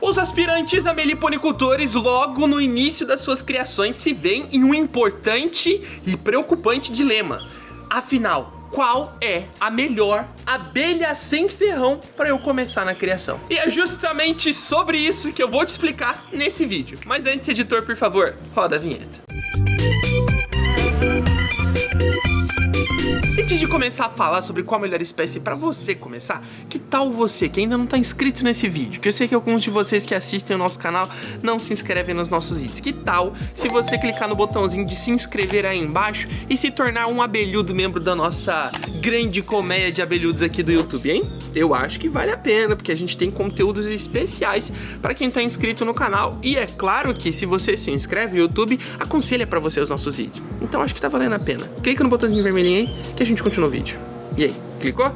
Os aspirantes a meliponicultores logo no início das suas criações se veem em um importante e preocupante dilema. Afinal, qual é a melhor abelha sem ferrão para eu começar na criação? E é justamente sobre isso que eu vou te explicar nesse vídeo. Mas antes, editor, por favor, roda a vinheta. Antes de começar a falar sobre qual a melhor espécie para você começar, que tal você que ainda não está inscrito nesse vídeo? Que eu sei que alguns de vocês que assistem o nosso canal não se inscrevem nos nossos vídeos. Que tal se você clicar no botãozinho de se inscrever aí embaixo e se tornar um abelhudo membro da nossa grande colmeia de abelhudos aqui do YouTube, hein? Eu acho que vale a pena, porque a gente tem conteúdos especiais para quem está inscrito no canal. E é claro que se você se inscreve, o YouTube aconselha para você os nossos vídeos. Então acho que tá valendo a pena. Clica no botãozinho vermelhinho aí que a gente continua o vídeo. E aí, clicou?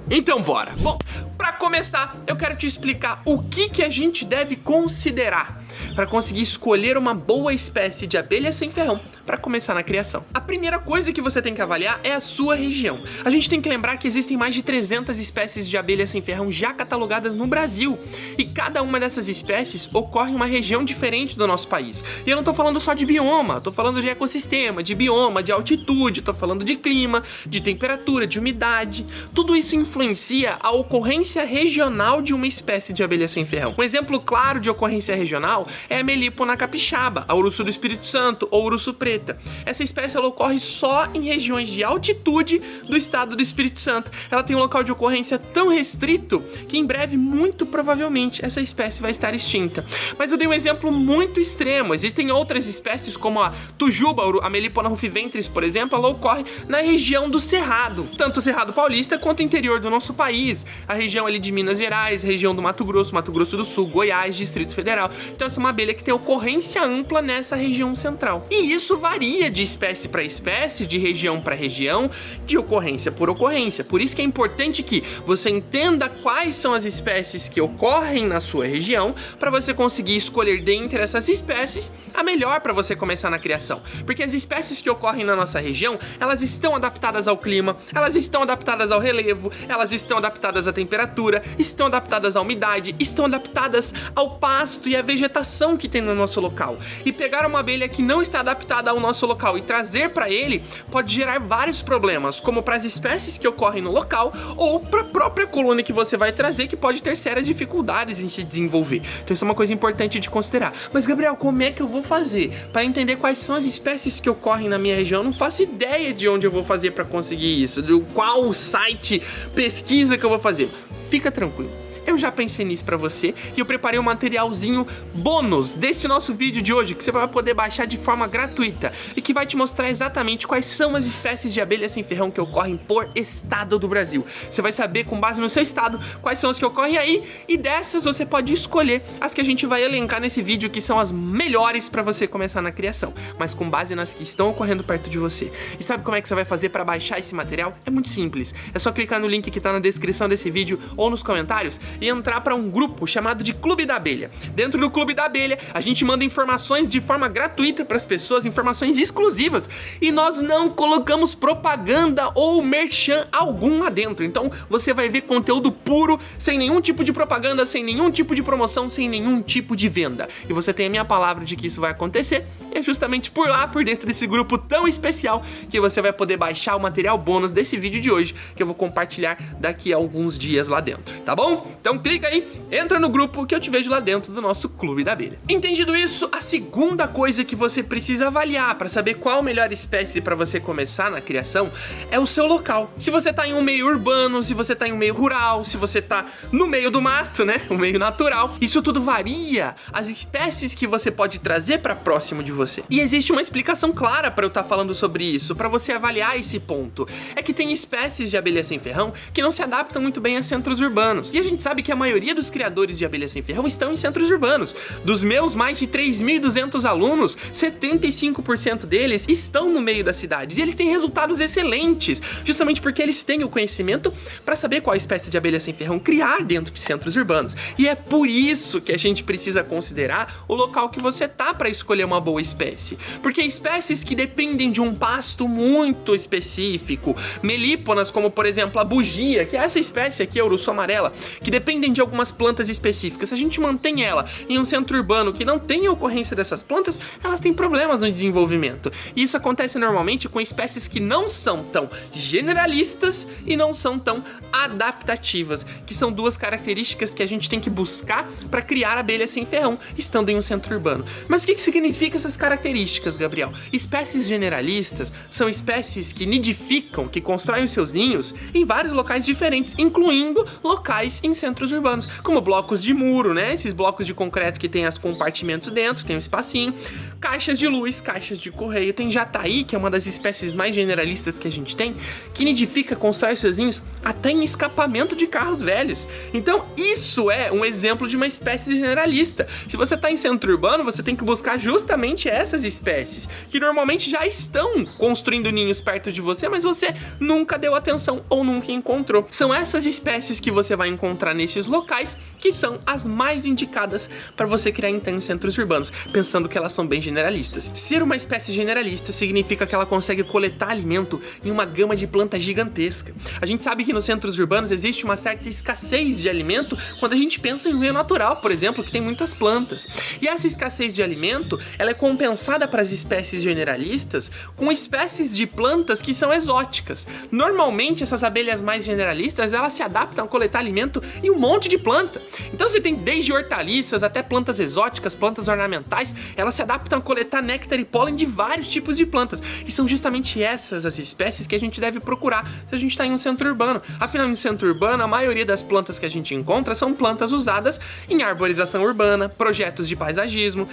Então bora! Bom, para começar, eu quero te explicar o que a gente deve considerar para conseguir escolher uma boa espécie de abelha sem ferrão para começar na criação. A primeira coisa que você tem que avaliar é a sua região. A gente tem que lembrar que existem mais de 300 espécies de abelha sem ferrão já catalogadas no Brasil, e cada uma dessas espécies ocorre em uma região diferente do nosso país. E eu não tô falando só de bioma, tô falando de ecossistema, de bioma, de altitude, tô falando de clima, de temperatura, de umidade. Tudo isso influencia a ocorrência regional de uma espécie de abelha sem ferrão. Um exemplo claro de ocorrência regional é a Melipona capixaba, a urso do Espírito Santo ou urso preta. Essa espécie ela ocorre só em regiões de altitude do estado do Espírito Santo. Ela tem um local de ocorrência tão restrito que em breve, muito provavelmente, essa espécie vai estar extinta. Mas eu dei um exemplo muito extremo. Existem outras espécies como a tujuba, a Melipona rufiventris, por exemplo, ela ocorre na região do Cerrado, tanto o Cerrado Paulista quanto o interior do nosso país, a região ali de Minas Gerais, região do Mato Grosso do Sul, Goiás, Distrito Federal. Então essa é uma abelha que tem ocorrência ampla nessa região central. E isso varia de espécie para espécie, de região para região, de ocorrência por ocorrência. Por isso que é importante que você entenda quais são as espécies que ocorrem na sua região para você conseguir escolher dentre essas espécies a melhor para você começar na criação. Porque as espécies que ocorrem na nossa região, elas estão adaptadas ao clima, elas estão adaptadas ao relevo, elas estão adaptadas à temperatura, estão adaptadas à umidade, estão adaptadas ao pasto e à vegetação que tem no nosso local. E pegar uma abelha que não está adaptada ao nosso local e trazer para ele pode gerar vários problemas, como para as espécies que ocorrem no local ou para a própria colônia que você vai trazer, que pode ter sérias dificuldades em se desenvolver. Então isso é uma coisa importante de considerar. Mas Gabriel, como é que eu vou fazer para entender quais são as espécies que ocorrem na minha região? Eu não faço ideia de onde eu vou fazer para conseguir isso, de qual site, pesquisa que eu vou fazer. Fica tranquilo. Eu já pensei nisso pra você e eu preparei um materialzinho bônus desse nosso vídeo de hoje que você vai poder baixar de forma gratuita e que vai te mostrar exatamente quais são as espécies de abelha sem ferrão que ocorrem por estado do Brasil. Você vai saber, com base no seu estado, quais são as que ocorrem aí, e dessas você pode escolher as que a gente vai elencar nesse vídeo, que são as melhores pra você começar na criação, mas com base nas que estão ocorrendo perto de você. E sabe como é que você vai fazer pra baixar esse material? É muito simples. É só clicar no link que tá na descrição desse vídeo ou nos comentários e entrar para um grupo chamado de Clube da Abelha. Dentro do Clube da Abelha, a gente manda informações de forma gratuita para as pessoas, informações exclusivas, e nós não colocamos propaganda ou merchan algum lá dentro. Então você vai ver conteúdo puro, sem nenhum tipo de propaganda, sem nenhum tipo de promoção, sem nenhum tipo de venda. E você tem a minha palavra de que isso vai acontecer. E é justamente por lá, por dentro desse grupo tão especial, que você vai poder baixar o material bônus desse vídeo de hoje, que eu vou compartilhar daqui a alguns dias lá dentro, tá bom? Então clica aí, entra no grupo que eu te vejo lá dentro do nosso Clube da Abelha. Entendido isso, a segunda coisa que você precisa avaliar para saber qual a melhor espécie para você começar na criação é o seu local. Se você tá em um meio urbano, se você tá em um meio rural, se você tá no meio do mato, né, um meio natural, isso tudo varia as espécies que você pode trazer para próximo de você. E existe uma explicação clara para eu estar falando sobre isso, para você avaliar esse ponto. É que tem espécies de abelha sem ferrão que não se adaptam muito bem a centros urbanos. E a gente sabe que a maioria dos criadores de abelha sem ferrão estão em centros urbanos. Dos meus mais de 3.200 alunos, 75% deles estão no meio das cidades. E eles têm resultados excelentes, justamente porque eles têm o conhecimento para saber qual espécie de abelha sem ferrão criar dentro de centros urbanos. E é por isso que a gente precisa considerar o local que você tá para escolher uma boa espécie. Porque espécies que dependem de um pasto muito específico, melíponas como por exemplo a bugia, que é essa espécie aqui, a urso amarela, que dependem de algumas plantas específicas. Se a gente mantém ela em um centro urbano que não tem a ocorrência dessas plantas, elas têm problemas no desenvolvimento. E isso acontece normalmente com espécies que não são tão generalistas e não são tão adaptativas, que são duas características que a gente tem que buscar para criar abelhas sem ferrão, estando em um centro urbano. Mas o que significa essas características, Gabriel? Espécies generalistas são espécies que nidificam, que constroem os seus ninhos em vários locais diferentes, incluindo locais em centros urbanos, como blocos de muro, né? Esses blocos de concreto que tem as compartimentos dentro, tem um espacinho, caixas de luz, caixas de correio. Tem jataí, que é uma das espécies mais generalistas que a gente tem, que nidifica, constrói seus ninhos até em escapamento de carros velhos. Então isso é um exemplo de uma espécie generalista. Se você está em centro urbano, você tem que buscar justamente essas espécies, que normalmente já estão construindo ninhos perto de você, mas você nunca deu atenção ou nunca encontrou. São essas espécies que você vai encontrar nesses locais que são as mais indicadas para você criar então em centros urbanos, pensando que elas são bem generalistas. Ser uma espécie generalista significa que ela consegue coletar alimento em uma gama de plantas gigantesca. A gente sabe que nos centros urbanos existe uma certa escassez de alimento quando a gente pensa em um meio natural, por exemplo, que tem muitas plantas. E essa escassez de alimento, ela é compensada para as espécies generalistas com espécies de plantas que são exóticas. Normalmente, essas abelhas mais generalistas, elas se adaptam a coletar alimento em um monte de planta. Então você tem desde hortaliças até plantas exóticas, plantas ornamentais, elas se adaptam a coletar néctar e pólen de vários tipos de plantas. E são justamente essas as espécies que a gente deve procurar se a gente está em um centro urbano. Afinal, em um centro urbano, a maioria das plantas que a gente encontra são plantas usadas em arborização urbana, projetos de paisagismo,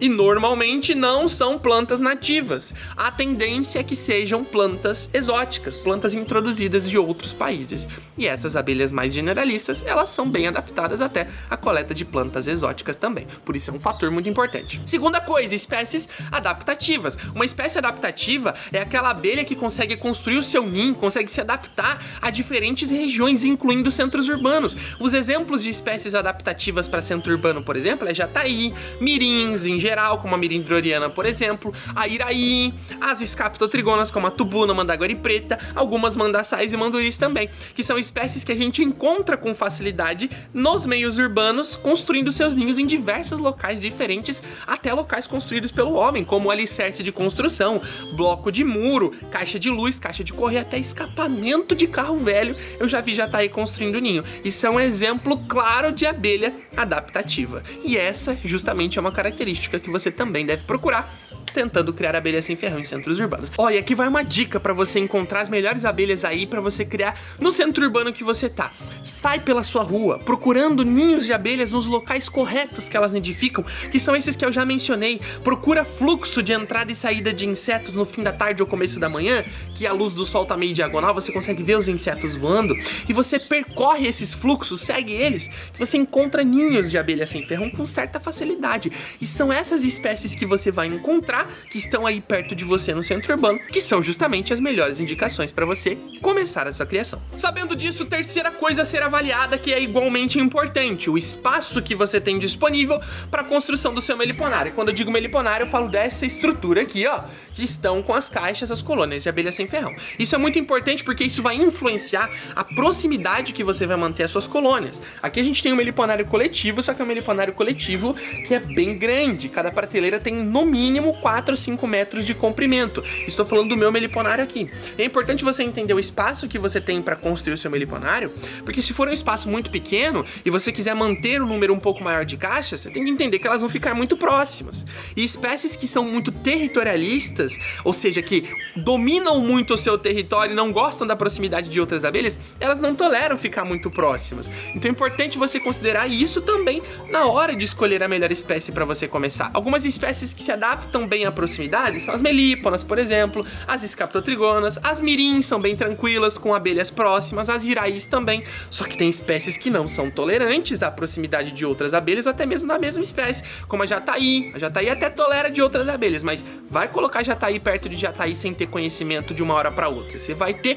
e normalmente não são plantas nativas. A tendência é que sejam plantas exóticas, plantas introduzidas de outros países. E essas abelhas mais generalistas, elas são bem adaptadas até à coleta de plantas exóticas também. Por isso é um fator muito importante. Segunda coisa, espécies adaptativas. Uma espécie adaptativa é aquela abelha que consegue construir o seu ninho, consegue se adaptar a diferentes regiões, incluindo centros urbanos. Os exemplos de espécies adaptativas para centro urbano, por exemplo, é jataí, mirins em geral, como a mirindroriana, por exemplo, a iraí, as escaptotrigonas, como a tubuna, mandaguari preta, algumas mandaçais e manduris também, que são espécies que a gente encontra com facilidade nos meios urbanos, construindo seus ninhos em diversos locais diferentes, até locais construídos pelo homem, como alicerce de construção, bloco de muro, caixa de luz, caixa de correio, até escapamento de carro velho, eu já vi jataí construindo ninho. Isso é um exemplo claro de abelha adaptativa. E essa, justamente, é uma característica que você também deve procurar tentando criar abelhas sem ferrão em centros urbanos. Olha, aqui vai uma dica para você encontrar as melhores abelhas aí para você criar no centro urbano que você tá. Sai pela sua rua procurando ninhos de abelhas nos locais corretos que elas nidificam, que são esses que eu já mencionei. Procura fluxo de entrada e saída de insetos no fim da tarde ou começo da manhã, que a luz do sol tá meio diagonal, você consegue ver os insetos voando, e você percorre esses fluxos, segue eles, que você encontra ninhos de abelhas sem ferrão com certa facilidade. E são essas espécies que você vai encontrar que estão aí perto de você no centro urbano, que são justamente as melhores indicações para você começar a sua criação. Sabendo disso, terceira coisa a ser avaliada, que é igualmente importante, o espaço que você tem disponível para a construção do seu meliponário. Quando eu digo meliponário, eu falo dessa estrutura aqui, ó, que estão com as caixas, as colônias de abelha sem ferrão. Isso é muito importante porque isso vai influenciar a proximidade que você vai manter as suas colônias. Aqui a gente tem um meliponário coletivo, só que é um meliponário coletivo que é bem grande. Cada prateleira tem no mínimo 4 ou 5 metros de comprimento. Estou falando do meu meliponário aqui. É importante você entender o espaço que você tem para construir o seu meliponário, porque se for um espaço muito pequeno e você quiser manter um número um pouco maior de caixas, você tem que entender que elas vão ficar muito próximas. E espécies que são muito territorialistas, ou seja, que dominam muito o seu território e não gostam da proximidade de outras abelhas, elas não toleram ficar muito próximas. Então é importante você considerar isso também na hora de escolher a melhor espécie para você começar. Algumas espécies que se adaptam bem à proximidade são as melíponas, por exemplo, as escaptotrigonas, as mirins são bem tranquilas com abelhas próximas, as iraís também, só que tem espécies que não são tolerantes à proximidade de outras abelhas ou até mesmo da mesma espécie, como a jataí. A jataí até tolera de outras abelhas, mas vai colocar jataí perto de jataí sem ter conhecimento de uma hora para outra. Você vai ter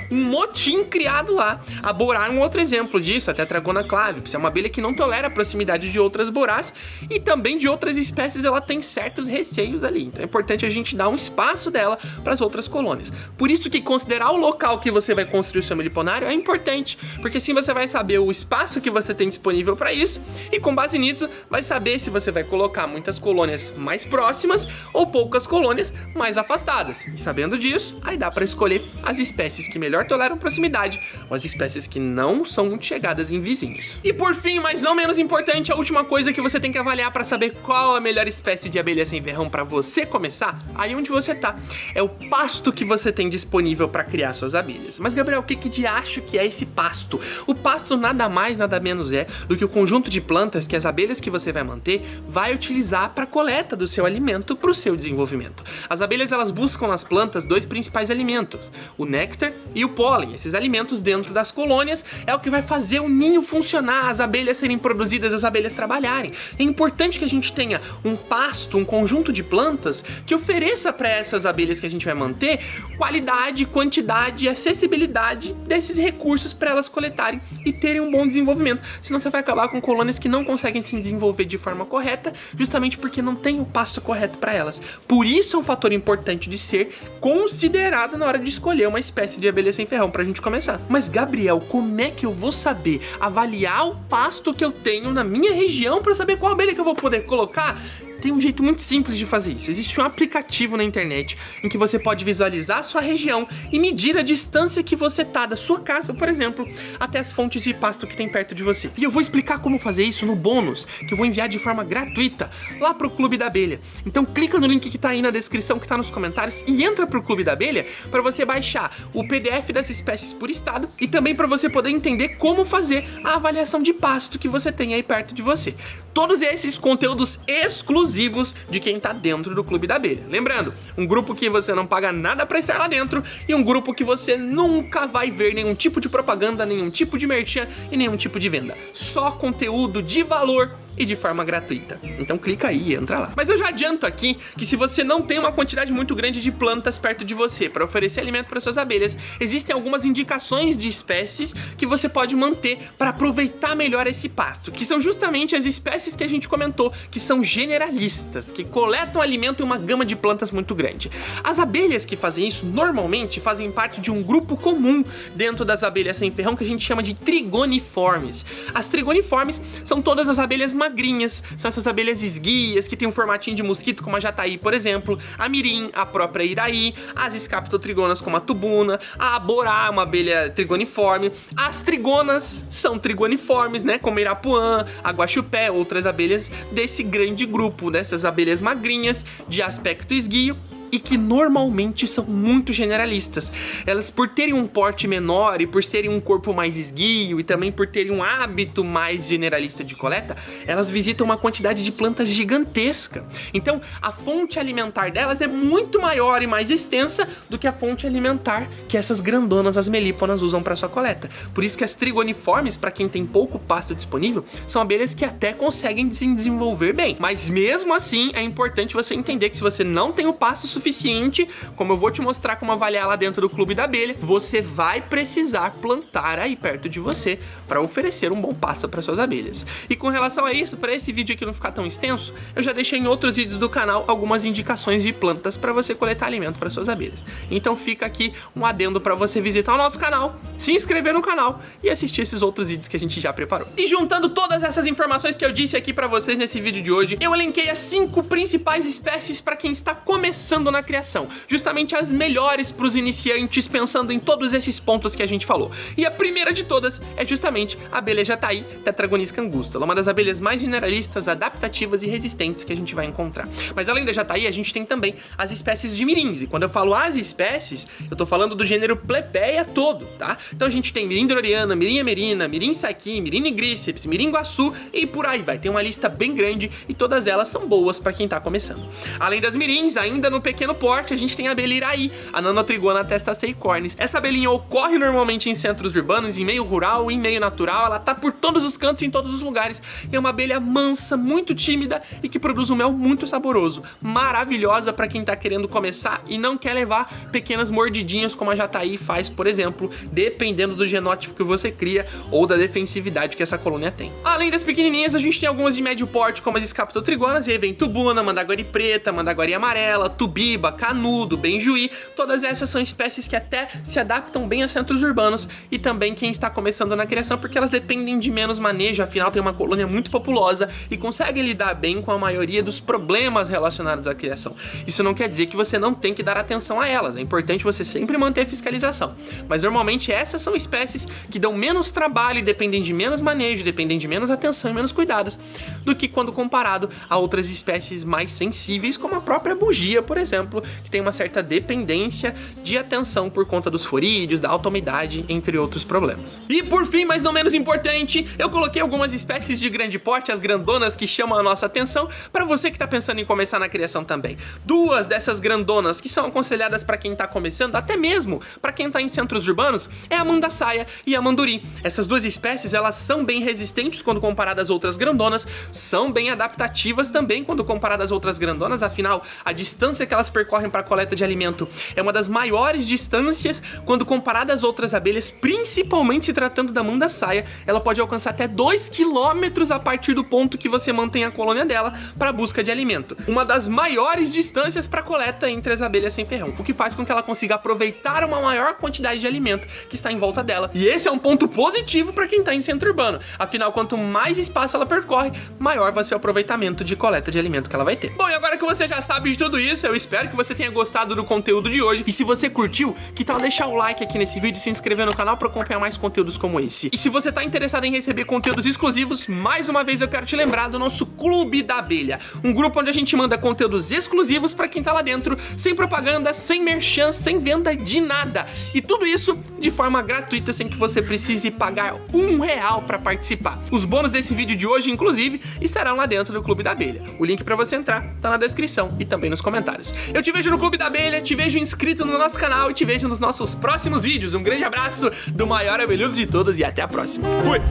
um motim criado lá. A borá é um outro exemplo disso, a Tetragona clavips, é uma abelha que não tolera a proximidade de outras borás e também de outras espécies, ela tem certos receios ali. Então é importante a gente dar um espaço dela para as outras colônias. Por isso que considerar o local que você vai construir o seu meliponário é importante, porque assim você vai saber o espaço que você tem disponível para isso e com base nisso vai saber se você vai colocar muitas colônias mais próximas ou poucas colônias mais afastadas. E sabendo disso, aí dá para escolher as espécies que melhor toleram proximidade ou as espécies que não são muito chegadas em vizinhos. E por fim, mas não menos importante, a última coisa que você tem que avaliar para saber qual a melhor espécie de abelha sem ferrão para você começar, aí onde você tá, é o pasto que você tem disponível para criar suas abelhas. Mas Gabriel, o que de acho que é esse pasto? O pasto nada mais, nada menos é do que o conjunto de plantas que as abelhas que você vai manter vai utilizar para a coleta do seu alimento para o seu desenvolvimento. As abelhas elas buscam nas plantas dois principais alimentos, o néctar e o pólen. Esses alimentos dentro das colônias é o que vai fazer o ninho funcionar, as abelhas serem produzidas, as abelhas trabalharem. É importante que a gente tenha um pasto, um conjunto de plantas que ofereça para essas abelhas que a gente vai manter qualidade, quantidade e acessibilidade desses recursos para elas coletarem e terem um bom desenvolvimento. Senão você vai acabar com colônias que não conseguem se desenvolver de forma correta, justamente porque não tem o pasto correto para elas. Por isso é um fator importante de ser considerado na hora de escolher uma espécie de abelha sem ferrão pra gente começar. Mas Gabriel, como é que eu vou saber avaliar o pasto que eu tenho na minha região para saber qual abelha que eu vou poder colocar? Tem um jeito muito simples de fazer isso. Existe um aplicativo na internet em que você pode visualizar a sua região e medir a distância que você tá da sua casa, por exemplo, até as fontes de pasto que tem perto de você. E eu vou explicar como fazer isso no bônus, que eu vou enviar de forma gratuita lá pro Clube da Abelha. Então clica no link que tá aí na descrição, que tá nos comentários, e entra pro Clube da Abelha para você baixar o PDF das espécies por estado e também para você poder entender como fazer a avaliação de pasto que você tem aí perto de você. Todos esses conteúdos exclusivos de quem tá dentro do Clube da Abelha. Lembrando, um grupo que você não paga nada pra estar lá dentro e um grupo que você nunca vai ver nenhum tipo de propaganda, nenhum tipo de merchan e nenhum tipo de venda. Só conteúdo de valor e de forma gratuita. Então clica aí e entra lá. Mas eu já adianto aqui que se você não tem uma quantidade muito grande de plantas perto de você para oferecer alimento para suas abelhas, existem algumas indicações de espécies que você pode manter para aproveitar melhor esse pasto, que são justamente as espécies que a gente comentou, que são generalistas, que coletam alimento em uma gama de plantas muito grande. As abelhas que fazem isso normalmente fazem parte de um grupo comum dentro das abelhas sem ferrão que a gente chama de trigoniformes. As trigoniformes são todas as abelhas magrinhas, são essas abelhas esguias que tem um formatinho de mosquito como a jataí, por exemplo, a mirim, a própria iraí, as escaptotrigonas como a tubuna, a aborá, uma abelha trigoniforme, as trigonas são trigoniformes, né, como a irapuã, a guaxupé, outras abelhas desse grande grupo, dessas abelhas magrinhas de aspecto esguio e que normalmente são muito generalistas. Elas, por terem um porte menor e por terem um corpo mais esguio e também por terem um hábito mais generalista de coleta, elas visitam uma quantidade de plantas gigantesca. Então, a fonte alimentar delas é muito maior e mais extensa do que a fonte alimentar que essas grandonas, as melíponas, usam para sua coleta. Por isso que as trigoniformes, para quem tem pouco pasto disponível, são abelhas que até conseguem se desenvolver bem. Mas mesmo assim, é importante você entender que se você não tem o pasto suficiente, como eu vou te mostrar como avaliar lá dentro do Clube da Abelha, você vai precisar plantar aí perto de você para oferecer um bom pasto para suas abelhas. E com relação a isso, para esse vídeo aqui não ficar tão extenso, eu já deixei em outros vídeos do canal algumas indicações de plantas para você coletar alimento para suas abelhas. Então fica aqui um adendo para você visitar o nosso canal, se inscrever no canal e assistir esses outros vídeos que a gente já preparou. E juntando todas essas informações que eu disse aqui para vocês nesse vídeo de hoje, eu elenquei as 5 principais espécies para quem está começando na criação, justamente as melhores para os iniciantes, pensando em todos esses pontos que a gente falou. E a primeira de todas é justamente a abelha jataí, Tetragonisca angustula, uma das abelhas mais generalistas, adaptativas e resistentes que a gente vai encontrar. Mas além da jataí, a gente tem também as espécies de mirins, e quando eu falo as espécies, eu tô falando do gênero Plebeia todo, tá? Então a gente tem mirim droriana, mirim emerina, mirim saqui, mirim nigríceps, mirim guaçu e por aí vai. Tem uma lista bem grande e todas elas são boas para quem tá começando. Além das mirins, ainda no pequeno pequeno porte, a gente tem a abelha Iraí, a Nanotrigona testaceicornis. Essa abelhinha ocorre normalmente em centros urbanos, em meio rural, em meio natural, ela tá por todos os cantos, em todos os lugares. É uma abelha mansa, muito tímida e que produz um mel muito saboroso. Maravilhosa para quem tá querendo começar e não quer levar pequenas mordidinhas como a jataí faz, por exemplo, dependendo do genótipo que você cria ou da defensividade que essa colônia tem. Além das pequenininhas, a gente tem algumas de médio porte, como as Scaptotrigonas, e aí vem tubuna, mandaguari preta, mandaguari amarela, tubiba, canudo, benjuí. Todas essas são espécies que até se adaptam bem a centros urbanos e também quem está começando na criação, porque elas dependem de menos manejo, afinal tem uma colônia muito populosa e conseguem lidar bem com a maioria dos problemas relacionados à criação. Isso não quer dizer que você não tem que dar atenção a elas, é importante você sempre manter fiscalização, mas normalmente essas são espécies que dão menos trabalho e dependem de menos manejo, dependem de menos atenção e menos cuidados do que quando comparado a outras espécies mais sensíveis, como a própria bugia, por exemplo, que tem uma certa dependência de atenção por conta dos florídeos, da alta umidade, entre outros problemas. E por fim, mas não menos importante, eu coloquei algumas espécies de grande porte, as grandonas, que chamam a nossa atenção, para você que está pensando em começar na criação também. Duas dessas grandonas que são aconselhadas para quem está começando, até mesmo para quem está em centros urbanos, é a mandaçaia e a manduri. Essas duas espécies, elas são bem resistentes quando comparadas às outras grandonas, são bem adaptativas também quando comparadas às outras grandonas, afinal, a distância que elas percorrem para a coleta de alimento é uma das maiores distâncias quando comparada às outras abelhas, principalmente se tratando da mandaçaia, ela pode alcançar até 2 km a partir do ponto que você mantém a colônia dela para a busca de alimento. Uma das maiores distâncias para coleta entre as abelhas sem ferrão, o que faz com que ela consiga aproveitar uma maior quantidade de alimento que está em volta dela. E esse é um ponto positivo para quem está em centro urbano, afinal, quanto mais espaço ela percorre, maior vai ser o aproveitamento de coleta de alimento que ela vai ter. Bom, e agora que você já sabe de tudo isso, eu espero que você tenha gostado do conteúdo de hoje. E se você curtiu, que tal deixar o like aqui nesse vídeo e se inscrever no canal para acompanhar mais conteúdos como esse. E se você está interessado em receber conteúdos exclusivos, mais uma vez eu quero te lembrar do nosso Clube da Abelha, um grupo onde a gente manda conteúdos exclusivos para quem tá lá dentro, sem propaganda, sem merchan, sem venda de nada. E tudo isso de forma gratuita, sem que você precise pagar R$1 para participar. Os bônus desse vídeo de hoje, inclusive, estarão lá dentro do Clube da Abelha. O link para você entrar tá na descrição e também nos comentários. Eu te vejo no Clube da Abelha, te vejo inscrito no nosso canal e te vejo nos nossos próximos vídeos. Um grande abraço do maior abelhudo de todos e até a próxima. Fui!